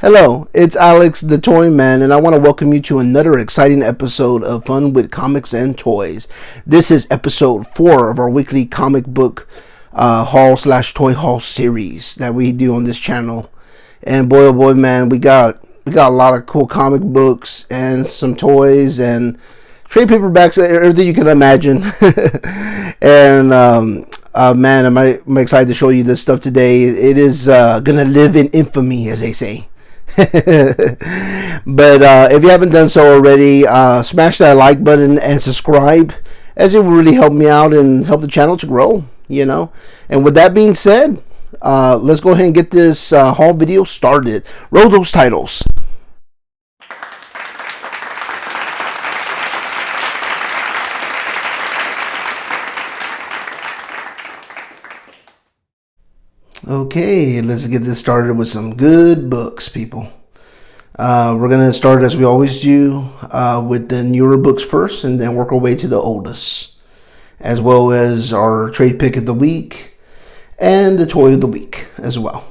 Hello, it's Alex the Toyman, and I want to welcome you to another exciting episode of Fun with Comics and Toys. This is episode 4 of our weekly comic book haul/toy haul series that we do on this channel. And boy, oh boy, man, we got a lot of cool comic books and some toys and trade paperbacks, everything you can imagine. And man, I'm excited to show you this stuff today. It is gonna live in infamy, as they say. But if you haven't done so already, smash that like button and subscribe, as it will really help me out and help the channel to grow, And with that being said, let's go ahead and get this haul video started. Roll those titles. Okay, let's get this started with some good books, people. We're going to start, as we always do, with the newer books first, and then work our way to the oldest, as well as our trade pick of the week and the toy of the week as well.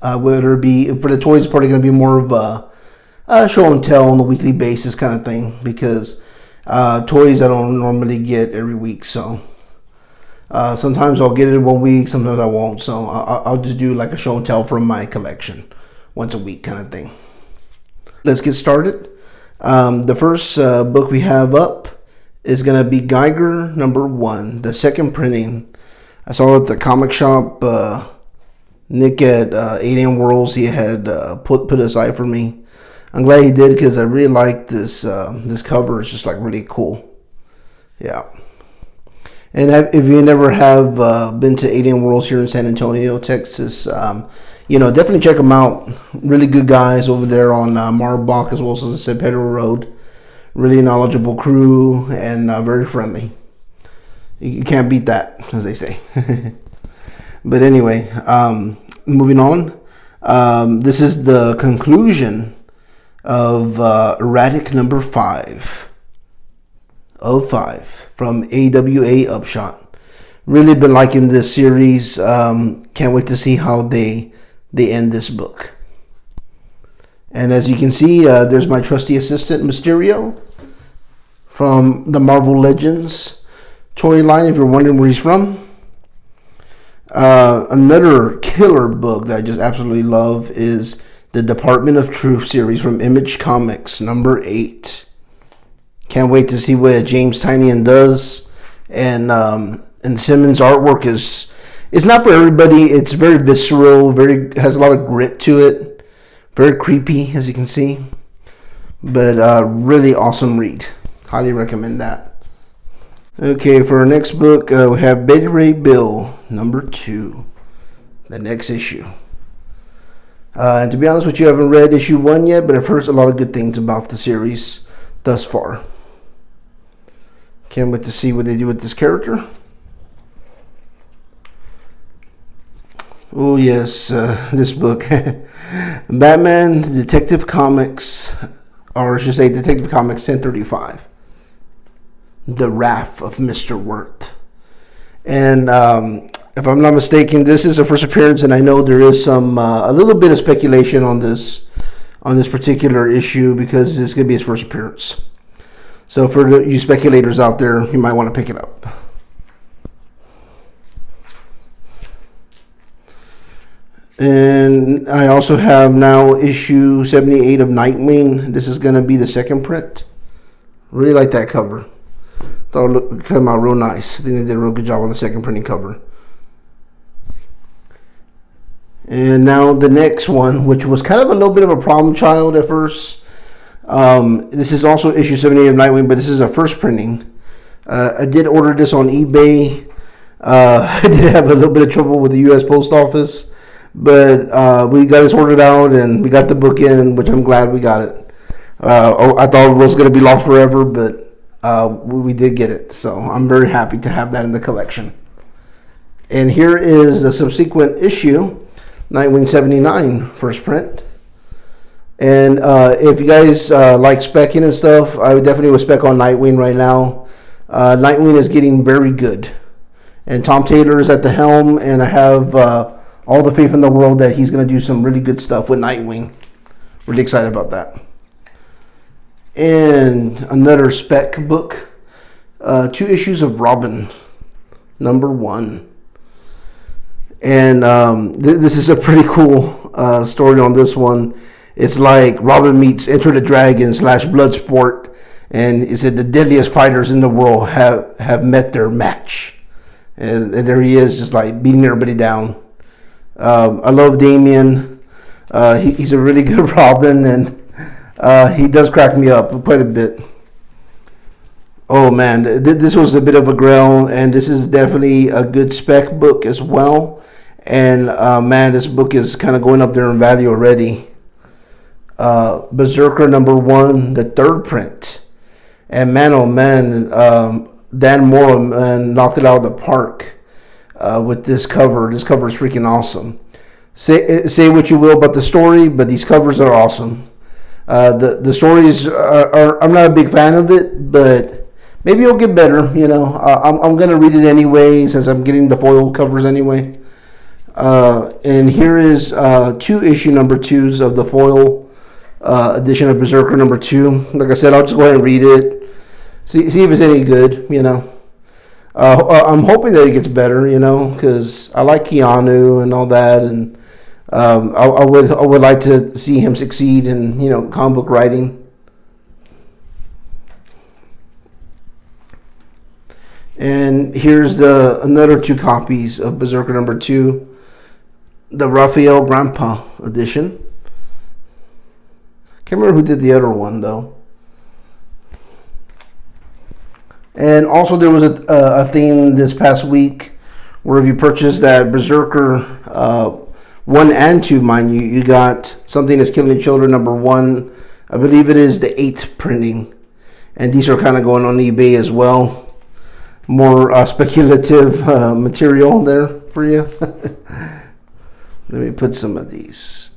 Whether it be, for the toys, it's probably going to be more of a show and tell on a weekly basis kind of thing, because toys I don't normally get every week, so sometimes I'll get it 1 week, sometimes I won't. So I'll just do like a show and tell from my collection once a week kind of thing. Let's get started. The first book we have up is going to be Geiger #1, the second printing. I saw it at the comic shop. Nick at Alien Worlds, he had put aside for me. I'm glad he did, because I really like this this cover. It's just like really cool. Yeah. And if you never have been to Alien Worlds here in San Antonio, Texas, definitely check them out. Really good guys over there on Marbach, as well as the San Pedro Road. Really knowledgeable crew and very friendly. You can't beat that, as they say. But anyway, moving on. This is the conclusion of Erratic #5. Of 5 from AWA Upshot. Really been liking this series. Can't wait to see how they end this book. And as you can see, there's my trusty assistant Mysterio from the Marvel Legends toy line, if you're wondering where he's from. Another killer book that I just absolutely love is the Department of Truth series from Image Comics #8. Can't wait to see what James Tynion does, and Simmons' artwork is not for everybody. It's very visceral, has a lot of grit to it, very creepy, as you can see, but really awesome read. Highly recommend that. Okay, for our next book, we have Betty Ray Bill #2, the next issue. And to be honest with you, I haven't read issue 1 yet, but I've heard a lot of good things about the series thus far. Can't wait to see what they do with this character. Oh yes, this book. Batman Detective Comics, or I should say Detective Comics 1035. The Wrath of Mr. Wirt. And if I'm not mistaken, this is a first appearance, and I know there is some a little bit of speculation on this particular issue, because it's going to be his first appearance. So for you speculators out there, you might want to pick it up. And I also have now issue 78 of Nightwing. This is going to be the second print. Really like that cover. Thought it came out real nice. I think they did a real good job on the second printing cover. And now the next one, which was kind of a little bit of a problem child at first. This is also issue 78 of Nightwing, but this is a first printing. I did order this on eBay. I did have a little bit of trouble with the U.S. Post Office, but we got this ordered out, and we got the book in, which I'm glad we got it. I thought it was going to be lost forever, but we did get it, so I'm very happy to have that in the collection. And here is the subsequent issue, Nightwing 79, first print. And if you guys like specking and stuff, I would definitely spec on Nightwing right now. Nightwing is getting very good. And Tom Taylor is at the helm, and I have all the faith in the world that he's going to do some really good stuff with Nightwing. Really excited about that. And another spec book, 2 issues of Robin, #1. And this is a pretty cool story on this one. It's like Robin meets Enter the Dragon / Bloodsport, and it said the deadliest fighters in the world have met their match. And there he is, just like beating everybody down. I love Damien. He's a really good Robin, and he does crack me up quite a bit. Oh man, this was a bit of a grail, and this is definitely a good spec book as well. And man, this book is kind of going up there in value already. Berserker #1, the 3rd print. And man, oh man, Dan Mora knocked it out of the park with this cover. This cover is freaking awesome. Say what you will about the story, but these covers are awesome. The stories are I'm not a big fan of it, but maybe it'll get better. You know, I'm gonna read it anyway since I'm getting the foil covers anyway. And here is 2 issue #2s of the foil edition of Berserker #2. Like I said, I'll just go ahead and read it. See if it's any good. You know, I'm hoping that it gets better. You know, because I like Keanu and all that, and I would like to see him succeed in comic book writing. And here's another 2 copies of Berserker #2, the Raphael Grandpa edition. Can't remember who did the other one though. And also there was a thing this past week where if you purchased that Berserker 1 and 2, mind you got Something That's Killing Children #1. I believe it is the 8th printing, and these are kind of going on eBay as well. More speculative material there for you. Let me put some of these.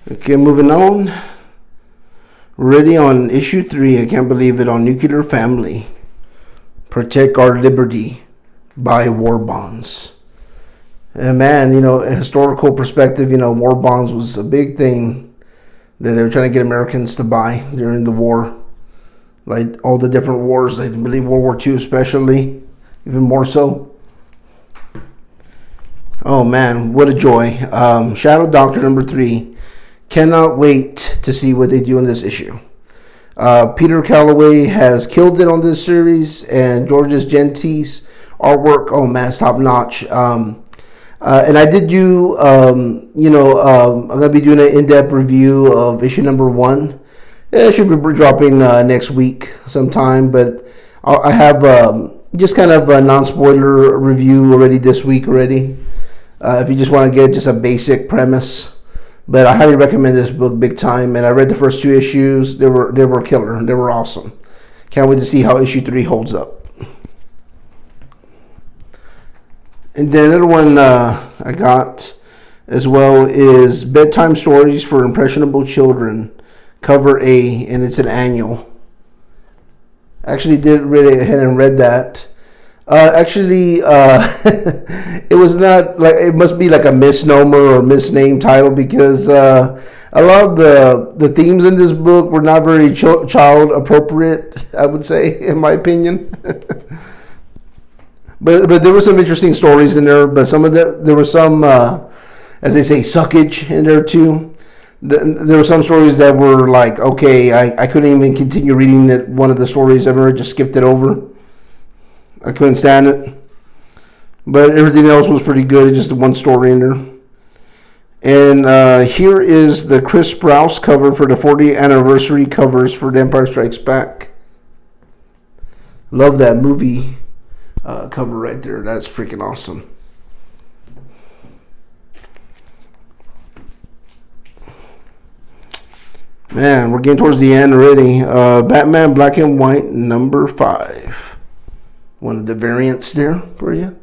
Okay, moving on. Ready on issue 3. I can't believe it, on Nuclear Family. Protect Our Liberty. Buy war bonds. And man, a historical perspective, war bonds was a big thing that they were trying to get Americans to buy during the war. Like all the different wars, I believe World War II especially, even more so. Oh man, what a joy. Shadow Doctor #3. Cannot wait to see what they do in this issue. Peter Calloway has killed it on this series, and Georges Gentie's artwork, oh man, it's top notch. And I did do, I'm going to be doing an in-depth review of issue #1. It should be dropping next week sometime, but I have just kind of a non-spoiler review already this week already. If you just want to get just a basic premise. But I highly recommend this book big time, and I read the first 2 issues. They were killer. They were awesome. Can't wait to see how issue 3 holds up. And then another one I got as well is Bedtime Stories for Impressionable Children, cover A, and it's an annual. Actually did read ahead and read that. It was not like, it must be like a misnomer or misnamed title, because a lot of the themes in this book were not very child appropriate, I would say, in my opinion. But there were some interesting stories in there, but there were some, as they say, suckage in there too. There were some stories that were like, okay, I couldn't even continue reading it. One of the stories, I remember, just skipped it over. I couldn't stand it. But everything else was pretty good. Just the one story in there. And here is the Chris Sprouse cover for the 40th anniversary covers for The Empire Strikes Back. Love that movie cover right there. That's freaking awesome. Man, we're getting towards the end already. Batman Black and White #5. One of the variants there for you.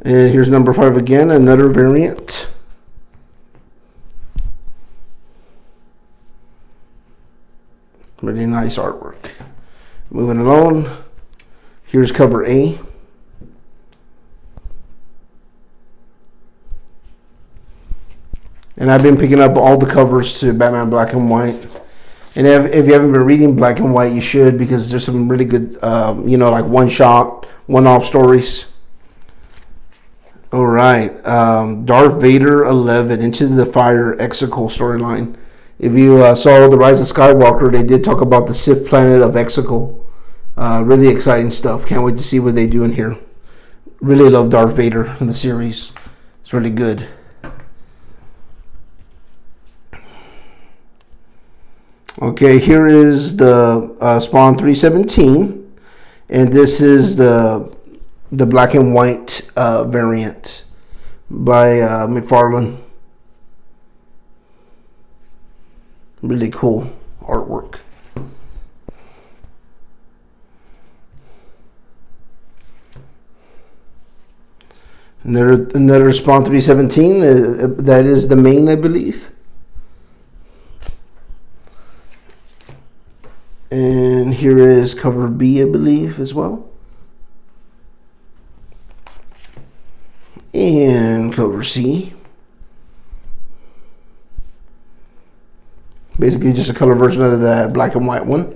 And here's number 5 again, another variant. Really nice artwork. Moving along, here's cover A. And I've been picking up all the covers to Batman Black and White. And if you haven't been reading Black and White, you should, because there's some really good, like one-shot, one-off stories. All right, Darth Vader 11, Into the Fire, Exegol storyline. If you saw The Rise of Skywalker, they did talk about the Sith planet of Exegol. Really exciting stuff. Can't wait to see what they do in here. Really love Darth Vader in the series. It's really good. Okay, here is the Spawn 317, and this is the black and white variant by McFarlane. Really cool artwork. Another Spawn 317. That is the main, I believe. And here is cover B, I believe, as well. And cover C. Basically just a color version of that black and white one.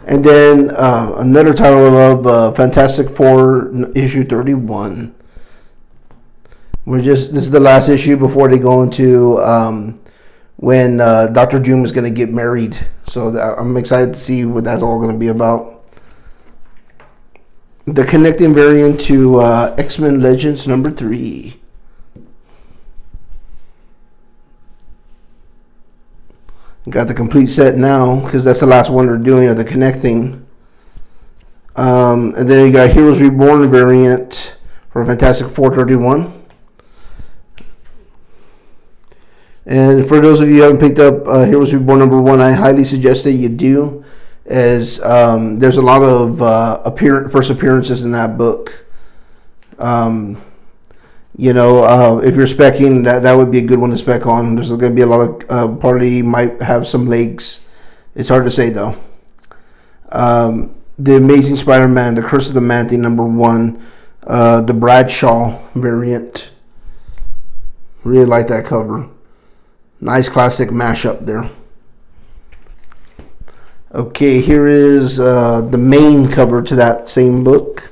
And then another title of Fantastic Four issue 31. This is the last issue before they go into when Dr. Doom is going to get married. So I'm excited to see what that's all going to be about. The connecting variant to X-Men Legends number 3. Got the complete set now, because that's the last one they're doing of the connecting. And then you got Heroes Reborn variant for Fantastic Four 31. And for those of you who haven't picked up Heroes Reborn number 1, I highly suggest that you do, as there's a lot of first appearances in that book. If you're specking, that would be a good one to spec on. There's going to be a lot of party might have some legs. It's hard to say though. The Amazing Spider-Man, The Curse of the Man-Thing number 1, the Bradshaw variant. Really like that cover. Nice classic mashup there. Okay, here is the main cover to that same book.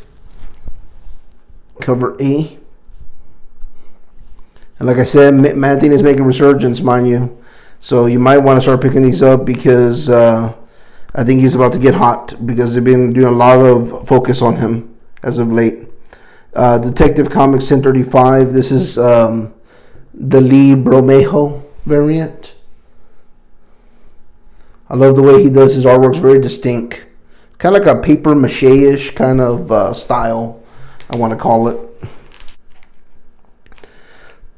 Cover A. And like I said, Man-Thing is making resurgence, mind you. So you might want to start picking these up, because I think he's about to get hot, because they've been doing a lot of focus on him as of late. Detective Comics 1035. This is the Lee Bromejo variant. I love the way he does his artwork. It's very distinct. Kind of like a paper mache-ish kind of style, I want to call it.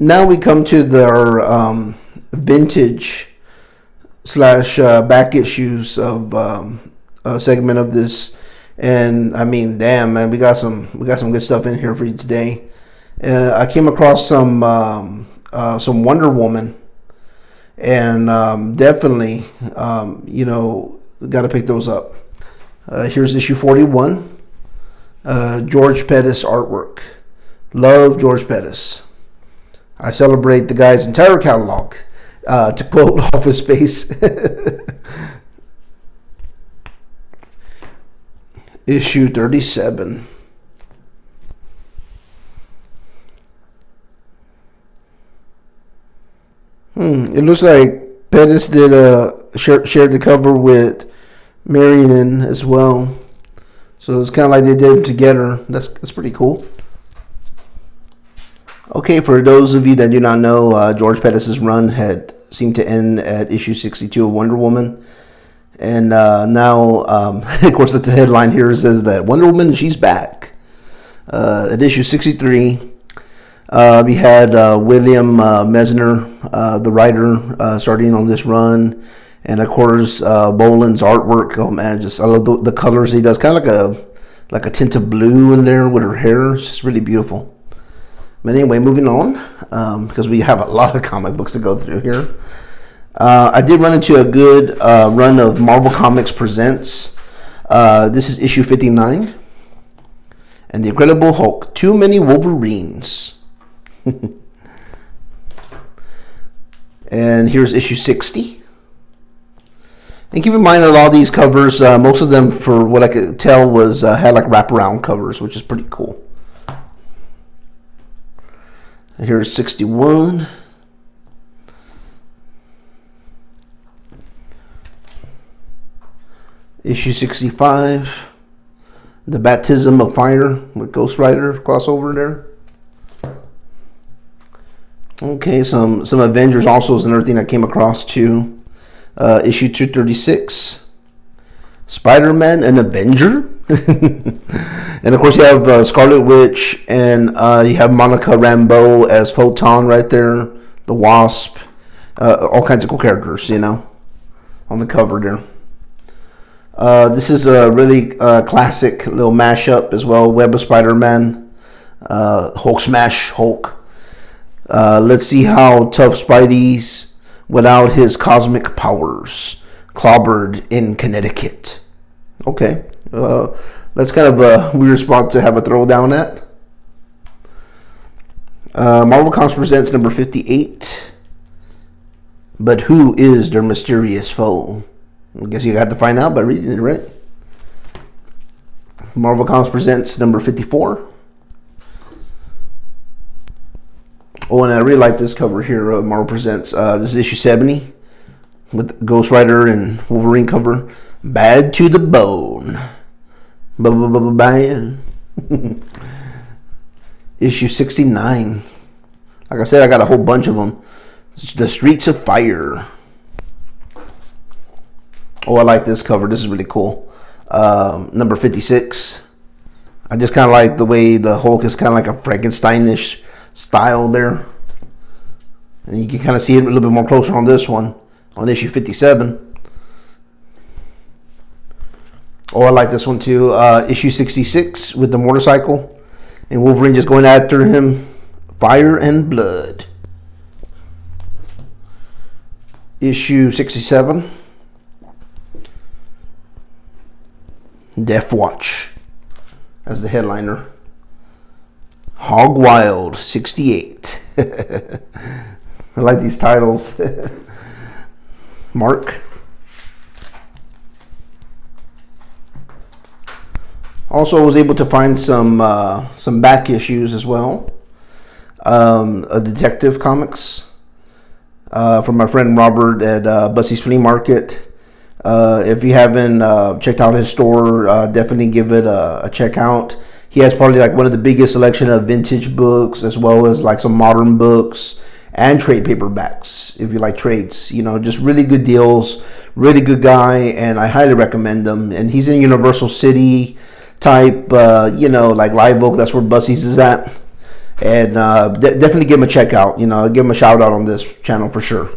Now we come to their vintage / back issues of a segment of this, and I mean, damn man, we got some good stuff in here for you today. I came across some Wonder Woman, and definitely got to pick those up. Here's issue 41. George Pettis artwork. Love George Pettis. I celebrate the guy's entire catalog, to quote Office Space. Issue 37. It looks like Pettis did shared the cover with Marion as well. So it's kind of like they did it together. That's pretty cool. Okay, for those of you that do not know, George Pettis' run had seemed to end at issue 62 of Wonder Woman. And now, of course, the headline here says that Wonder Woman, she's back. At issue 63, we had William Messner, the writer, starting on this run. And, of course, Boland's artwork. Oh, man, I love the colors he does. Kind of like a tint of blue in there with her hair. It's just really beautiful. But anyway, moving on, because we have a lot of comic books to go through here. I did run into a good run of Marvel Comics Presents. This is issue 59. And the Incredible Hulk, Too Many Wolverines. And here's issue 60. And keep in mind that a lot of these covers, most of them, for what I could tell, was had like wraparound covers, which is pretty cool. And here's 61. Issue 65. The Baptism of Fire with Ghost Rider crossover there. Okay, some Avengers also is another thing I came across too. Issue 236. Spider-Man, an Avenger. And of course you have Scarlet Witch, and you have Monica Rambeau as Photon right there. The Wasp. All kinds of cool characters, you know, on the cover there. This is a really classic little mashup as well. Web of Spider-Man. Hulk Smash Hulk. Let's see how tough Spidey's without his cosmic powers. Clobbered in Connecticut. Okay. That's kind of a weird spot to have a throwdown at. Marvel Comics Presents number 58. But who is their mysterious foe? I guess you got to find out by reading it, right? Marvel Comics Presents number 54. Oh, and I really like this cover here, Marvel Presents. This is issue 70 with Ghost Rider and Wolverine cover. Bad to the bone. Bad. Issue 69. Like I said, I got a whole bunch of them. The Streets of Fire. Oh, I like this cover. This is really cool. Number 56. I just kind of like the way the Hulk is kind of like a Frankensteinish style there. And you can kind of see it a little bit more closer on this one, on issue 57. Oh, I like this one too. Issue 66 with the motorcycle. And Wolverine just going after him. Fire and Blood. Issue 67. Death Watch as the headliner. Hog Wild 68. I like these titles. Mark. Also, I was able to find some back issues as well. A Detective Comics from my friend Robert at Bussey's Flea Market. If you haven't checked out his store, definitely give it a check out. He has probably like one of the biggest selection of vintage books, as well as like some modern books and trade paperbacks. If you like trades, you know, just really good deals. Really good guy, and I highly recommend him. And he's in Universal City type, you know, like Live Oak. That's where Bussey's is at. And definitely give him a check out. You know, give him a shout out on this channel for sure.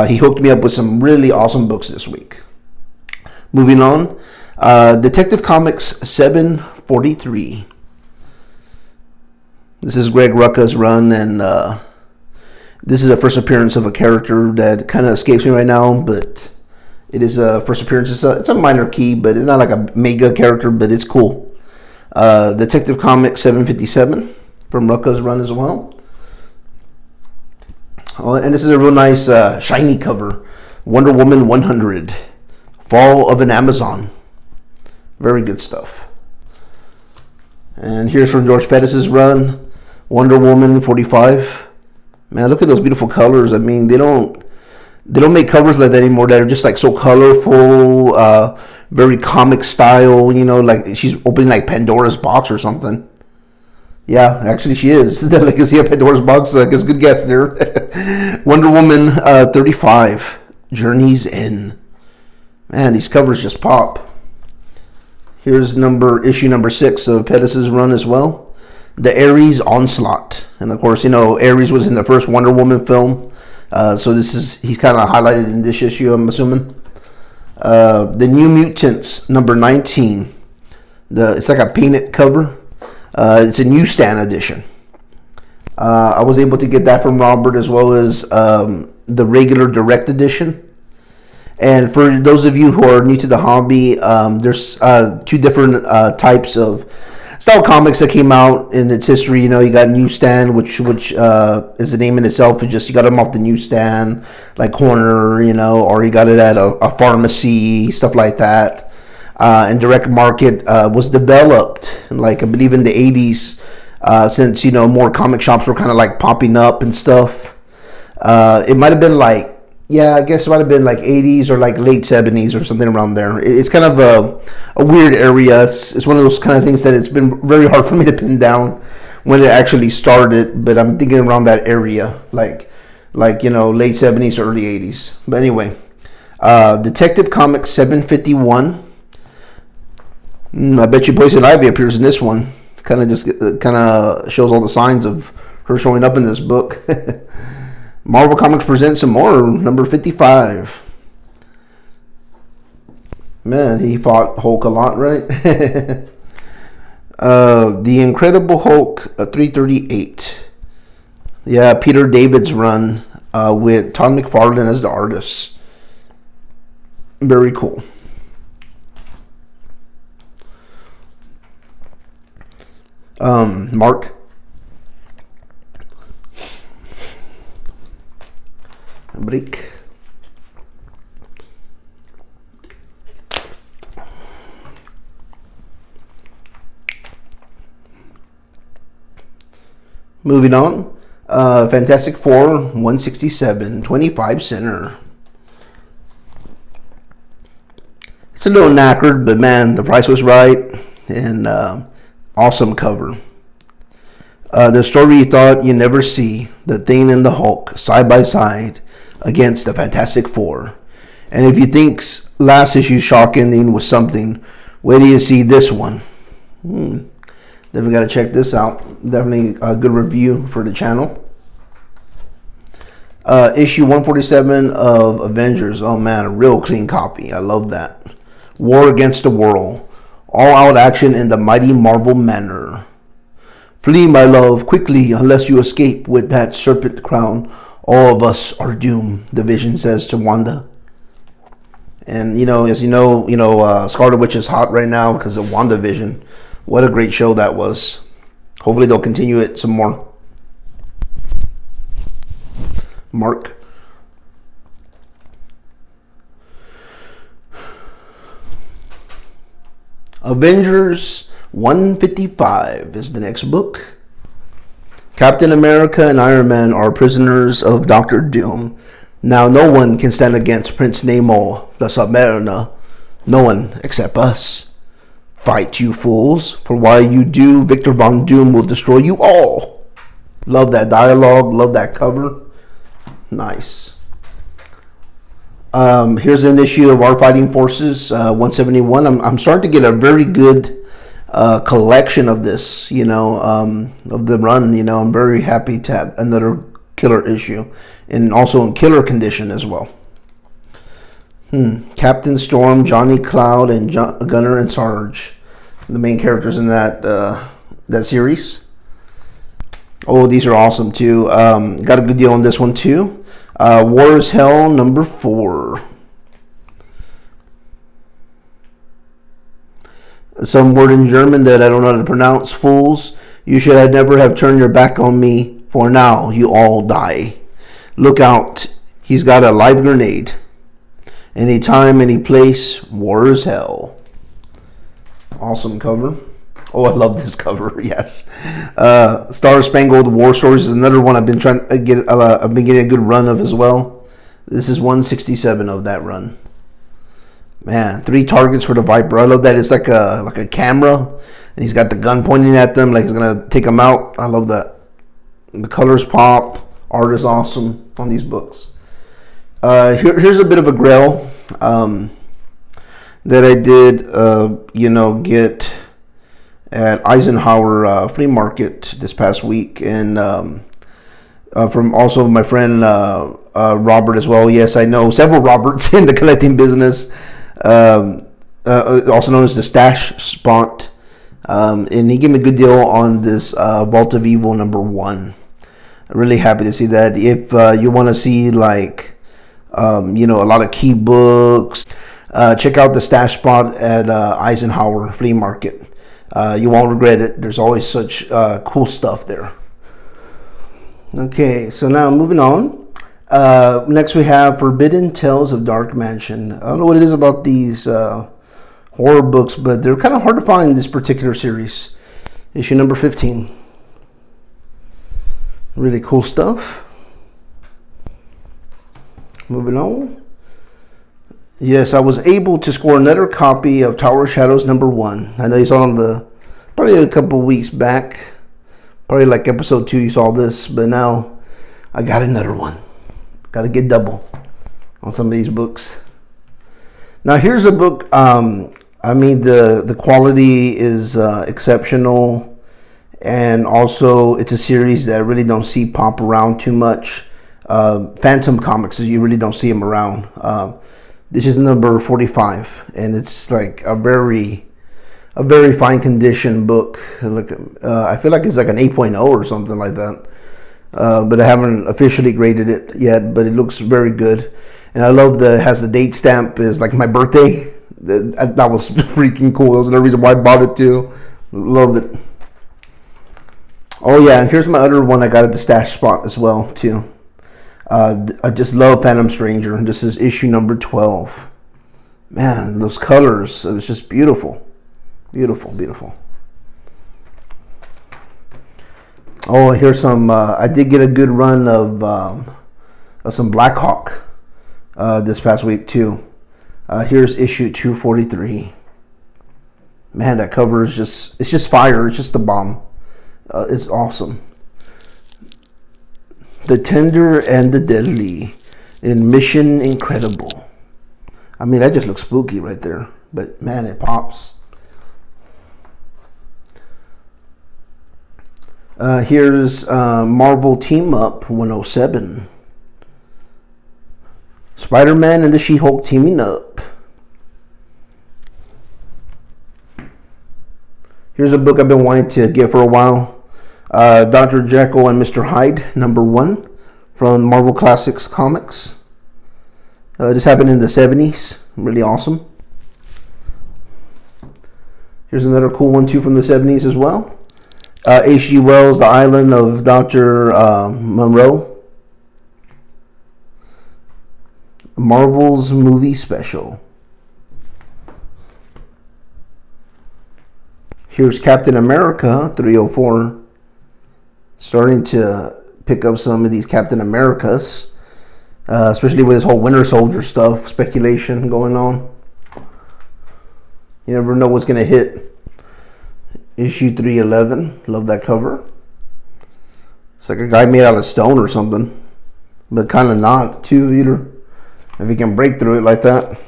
He hooked me up with some really awesome books this week. Moving on, Detective Comics 743. This is Greg Rucka's run, and this is a first appearance of a character that kind of escapes me right now, but it is a first appearance. It's a minor key, but it's not like a mega character, but it's cool. Detective Comics 757 from Rucka's run as well. Oh, and this is a real nice shiny cover. Wonder Woman 100. Fall of an Amazon. Very good stuff. And here's from George Pettis' run. Wonder Woman 45. Man, look at those beautiful colors. I mean, they don't make covers like that anymore that are just like so colorful, very comic style, you know, like she's opening like Pandora's box or something. Yeah, actually she is. The Legacy of Pandora's Box, I guess, good guess there. Wonder Woman 35, Journey's End. Man, these covers just pop. Here's issue number 6 of Pettis' run as well. The Ares Onslaught. And of course, you know, Ares was in the first Wonder Woman film. So he's kind of highlighted in this issue, I'm assuming. The New Mutants, number 19. It's like a painted cover. It's a newsstand edition. I was able to get that from Robert, as well as the regular direct edition. And for those of you who are new to the hobby, there's two different types of style comics that came out in its history. You know, you got newsstand, which is the name in itself. It's just you got them off the newsstand, like corner, you know, or you got it at a pharmacy, stuff like that. And direct market was developed, like I believe in the 80s, since, you know, more comic shops were kind of like popping up and stuff. It might have been like, yeah, I guess it might have been like 80s or like late 70s or something around there. It's kind of a weird area. It's one of those kind of things that it's been very hard for me to pin down when it actually started, but I'm thinking around that area, like you know, late 70s or early 80s. But anyway, Detective Comics 751. I bet you Poison Ivy appears in this one. Kind of shows all the signs of her showing up in this book. Marvel Comics presents some more, number 55. Man, he fought Hulk a lot, right? The Incredible Hulk 338. Yeah, Peter David's run with Todd McFarlane as the artist. Very cool. Mark. Break. Moving on. Fantastic Four 167, 25 center. It's a little knackered, but man, the price was right, and awesome cover. The story you thought you'd never see, the Thing and the Hulk side by side against the Fantastic Four. And if you think last issue's shock ending was something, wait till you see this one. Definitely got to check this out. Definitely a good review for the channel. Issue 147 of Avengers. Oh man, a real clean copy. I love that. War Against the World. All out action in the mighty Marvel manner. Flee, my love, quickly, unless you escape with that serpent crown. All of us are doomed, the Vision says to Wanda. And, you know, as you know, Scarlet Witch is hot right now because of WandaVision. What a great show that was. Hopefully they'll continue it some more. Mark. Avengers 155 is the next book. Captain America and Iron Man are prisoners of Doctor Doom. Now no one can stand against Prince Namor, the Submariner. No one except us. Fight, you fools, for while you do, Victor Von Doom will destroy you all. Love that dialogue, love that cover. Nice. Here's an issue of Our Fighting Forces 171. I'm starting to get a very good collection of this, you know, of the run. You know, I'm very happy to have another killer issue, and also in killer condition as well. Captain Storm, Johnny Cloud, and Gunner and Sarge, the main characters in that series. Oh, these are awesome too. Got a good deal on this one too. War is Hell number 4. Some word in German that I don't know how to pronounce. Fools, you should have never have turned your back on me, for now you all die. Look out, he's got a live grenade. Any time, any place, war is hell. Awesome cover. Oh, I love this cover. Yes. Star Spangled War Stories is another one I've been trying to get. I've been getting a good run of as well. This is 167 of that run. Man, 3 targets for the Viper. I love that. It's like a camera, and he's got the gun pointing at them, like he's gonna take them out. I love that. The colors pop. Art is awesome on these books. Here's a bit of a grail that I did, get at Eisenhower Flea Market this past week, and from also my friend Robert as well. Yes, I know several Roberts in the collecting business, also known as the Stash Spot, and he gave me a good deal on this Vault of Evil number 1. Really happy to see that. If you want to see like a lot of key books, check out the stash spot at Eisenhower Flea Market. You won't regret it. There's always such cool stuff there. Okay, so now moving on. Next we have Forbidden Tales of Dark Mansion. I don't know what it is about these horror books, but they're kind of hard to find in this particular series. Issue number 15. Really cool stuff. Moving on. Yes, I was able to score another copy of Tower of Shadows number 1. I know you saw it probably a couple weeks back. Probably like episode 2 you saw this, but now I got another one. Got to get double on some of these books. Now here's a book. The quality is exceptional. And also, it's a series that I really don't see pop around too much. Phantom Comics, you really don't see them around. This is number 45, and it's like a very fine condition book. I feel like it's like an 8.0 or something like that. But I haven't officially graded it yet, but it looks very good. And I love it has the date stamp is like my birthday. That was freaking cool. That was another reason why I bought it too. Love it. Oh yeah, and here's my other one I got at the stash spot as well too. I just love Phantom Stranger. This is issue number 12. Man, those colors, it was just beautiful. Beautiful, beautiful. Oh, here's some, I did get a good run of some Black Hawk this past week too. Here's issue 243. Man, that cover is it's just fire. It's just a bomb. It's awesome. The Tender and the Deadly in Mission Incredible. I mean, that just looks spooky right there. But man, it pops. Here's Marvel Team Up 107. Spider-Man and the She-Hulk teaming up. Here's a book I've been wanting to get for a while. Dr. Jekyll and Mr. Hyde, number 1 from Marvel Classics Comics. This happened in the 70s. Really awesome. Here's another cool one too from the 70s as well. H.G. Wells' The Island of Dr. Monroe. Marvel's movie special. Here's Captain America 304. Starting to pick up some of these Captain Americas, especially with this whole Winter Soldier stuff, speculation going on. You never know what's going to hit. Issue 311. Love that cover. It's like a guy made out of stone or something, but kind of not too either, if he can break through it like that.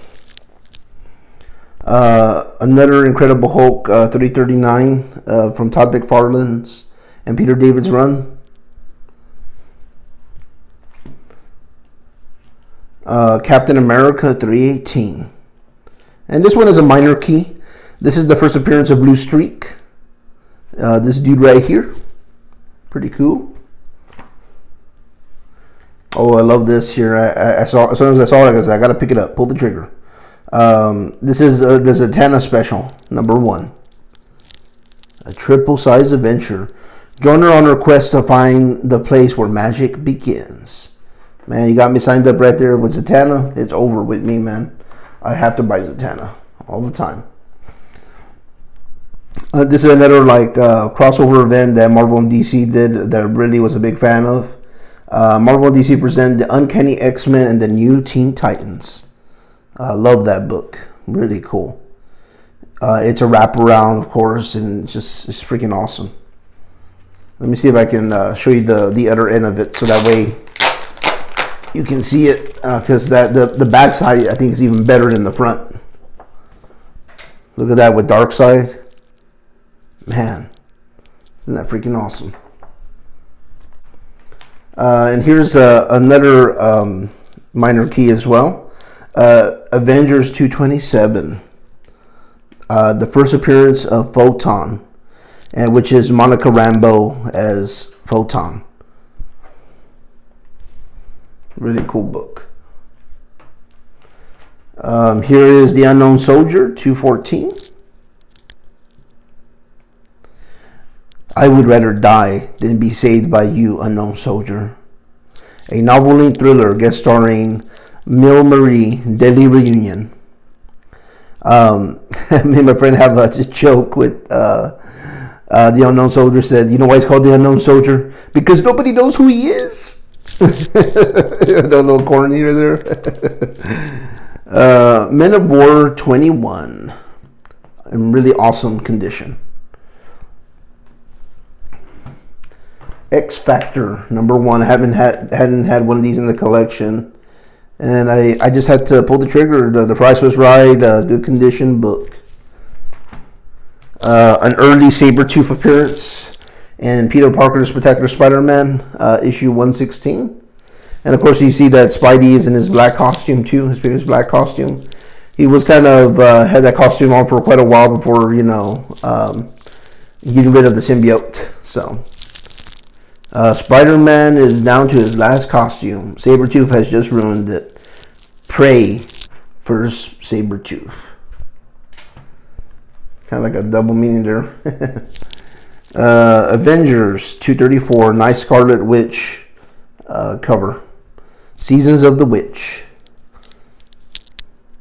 Another Incredible Hulk 339 from Todd McFarlane's and Peter David's run. Captain America 318. And this one is a minor key. This is the first appearance of Blue Streak. This dude right here. Pretty cool. Oh, I love this here. I saw, as soon as I saw it, I got to pick it up. Pull the trigger. This is the Zatanna special, number 1. A triple size adventure. Join her on her quest to find the place where magic begins. Man, you got me signed up right there with Zatanna. It's over with me, man. I have to buy Zatanna all the time. This is another crossover event that Marvel and DC did that I really was a big fan of. Marvel and DC present the Uncanny X-Men and the New Teen Titans. Love that book. Really cool. It's a wraparound, of course, and it's freaking awesome. Let me see if I can show you the other end of it, so that way you can see it. Because the back side, I think, is even better than the front. Look at that with Darkseid. Man, isn't that freaking awesome? And here's another minor key as well. Avengers 227. The first appearance of Photon, and which is Monica Rambeau as Photon. Really cool book. Here is The Unknown Soldier, 214. I would rather die than be saved by you, unknown soldier. A novel-length thriller guest starring Mille Marie, Deadly Reunion. Me and my friend have a joke with The Unknown Soldier. Said, you know why it's called The Unknown Soldier? Because nobody knows who he is. A little corny there. Men of War 21. In really awesome condition. X Factor #1. I hadn't had one of these in the collection, and I just had to pull the trigger. The price was right. Good condition book. An early Sabretooth appearance in Peter Parker's Spectacular Spider-Man issue 116, and of course you see that Spidey is in his black costume too. His famous black costume. He was kind of had that costume on for quite a while before getting rid of the symbiote. So. Spider-Man is down to his last costume. Sabretooth has just ruined it. Pray for Sabretooth. Kind of like a double meaning there. Avengers 234. Nice Scarlet Witch cover. Seasons of the Witch.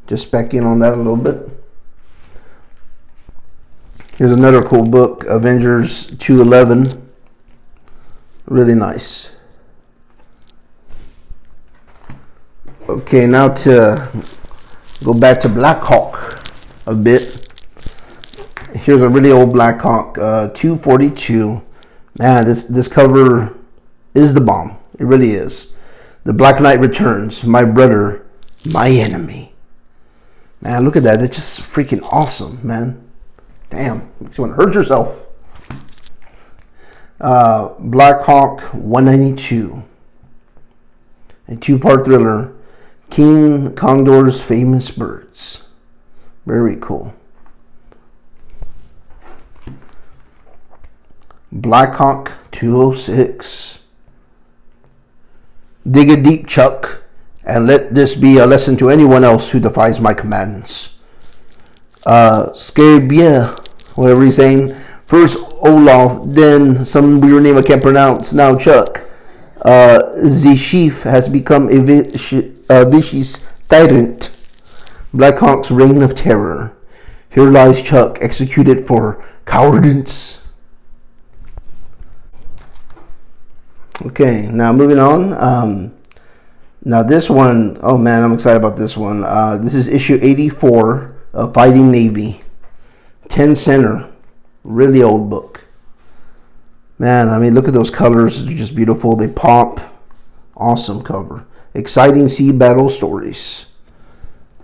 Just spec in on that a little bit. Here's another cool book. Avengers 211. Really nice. Okay, now to go back to Black Hawk a bit. Here's a really old Black Hawk, 242. Man, this cover is the bomb. It really is. The Black Knight returns. My brother, my enemy. Man, look at that. That's just freaking awesome, man. Damn, makes you want to hurt yourself. Black Hawk 192, a 2-part thriller, King Condor's Famous Birds. Very cool. Black Hawk 206, dig a deep, Chuck, and let this be a lesson to anyone else who defies my commands. Scared bien, whatever he's saying. First Olaf, then some weird name I can't pronounce. Now Chuck. The chief has become a vicious tyrant. Black Hawk's reign of terror. Here lies Chuck, executed for cowardice. Okay, now moving on. Now this one, oh man, I'm excited about this one. This is issue 84 of Fighting Navy. 10 center. Really old book. Man, I mean, look at those colors. They're just beautiful. They pop. Awesome cover. Exciting sea battle stories.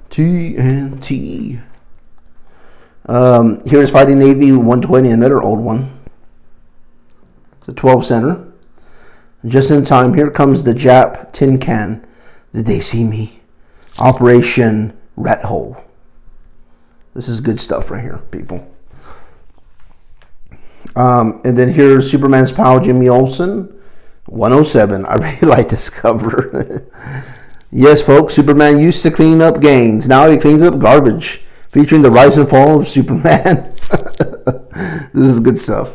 TNT. Here's Fighting Navy 120, another old one. It's a 12 center. Just in time, here comes the Jap tin can. Did they see me? Operation Rat Hole. This is good stuff right here, people. And then here's Superman's pal Jimmy Olsen, 107. I really like this cover. Yes, folks, Superman used to clean up gangs. Now he cleans up garbage, featuring the rise and fall of Superman. This is good stuff.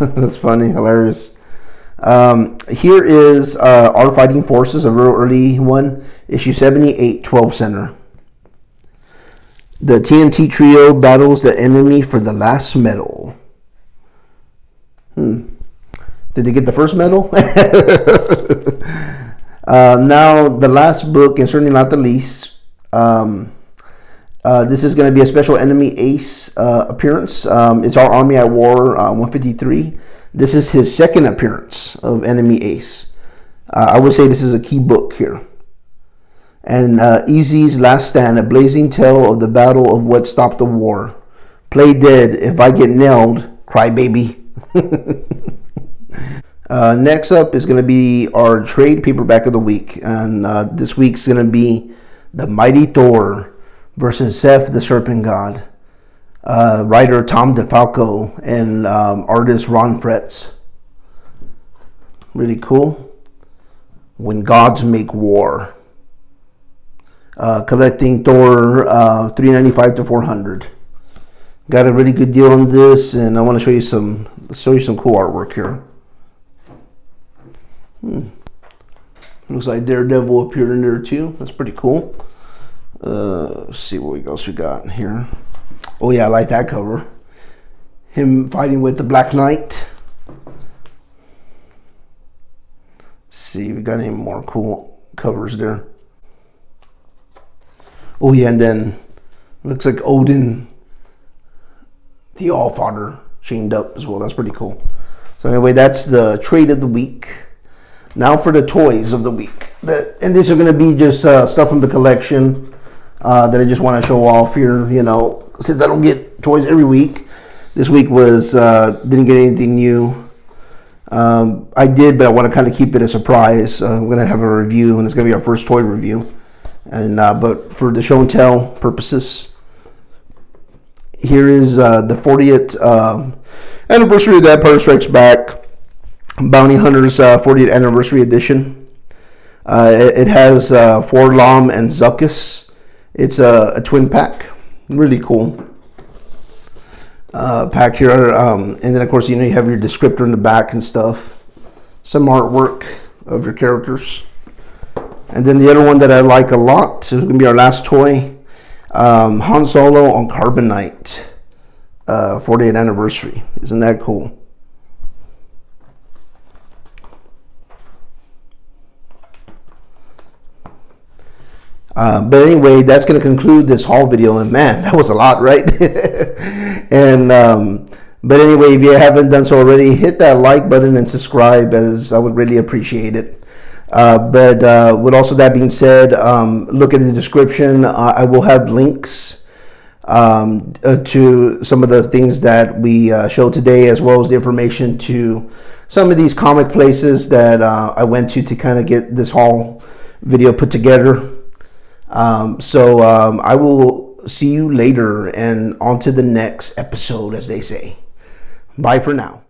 That's funny, hilarious. Here is Our Fighting Forces, a real early one, issue 78, 12 center. The TNT trio battles the enemy for the last medal. Did they get the first medal? Now, the last book, and certainly not the least, this is going to be a special enemy ace appearance. It's Our Army at War 153. This is his second appearance of enemy ace. I would say this is a key book here. And Easy's Last Stand, a blazing tale of the battle of what stopped the war. Play dead. If I get nailed, cry baby. Next up is going to be our trade paperback of the week, and this week's going to be The Mighty Thor versus Seth the Serpent God. Writer Tom DeFalco and artist Ron Fretz. Really cool. When Gods Make War. Collecting Thor $3.95 to $400. Got a really good deal on this, and I want to show you some cool artwork here. Looks like Daredevil appeared in there too. That's pretty cool. Let's see what else we got here. Oh yeah, I like that cover. Him fighting with the Black Knight. Let's see, we got any more cool covers there. Oh yeah, and then looks like Odin, the Allfather, chained up as well. That's pretty cool. So anyway, that's the trade of the week. Now for the toys of the week. And these are going to be just stuff from the collection that I just want to show off here. You know, since I don't get toys every week, this week was didn't get anything new. I did, but I want to kind of keep it a surprise. We're going to have a review, and it's going to be our first toy review. And but for the show and tell purposes, here is the 40th anniversary of The Empire Strikes Back Bounty Hunters 40th anniversary edition. It has Forlom and Zuckuss. It's a twin pack, really cool pack here. And then of course, you know, you have your descriptor in the back and stuff, some artwork of your characters. And then the other one that I like a lot is going to be our last toy, Han Solo on Carbonite, 40th anniversary. Isn't that cool? But anyway, that's going to conclude this haul video. And man, that was a lot, right? And but anyway, if you haven't done so already, hit that like button and subscribe, as I would really appreciate it. But with also that being said, look at the description. I will have links to some of the things that we showed today, as well as the information to some of these comic places that I went to kind of get this haul video put together. So I will see you later and on to the next episode, as they say. Bye for now.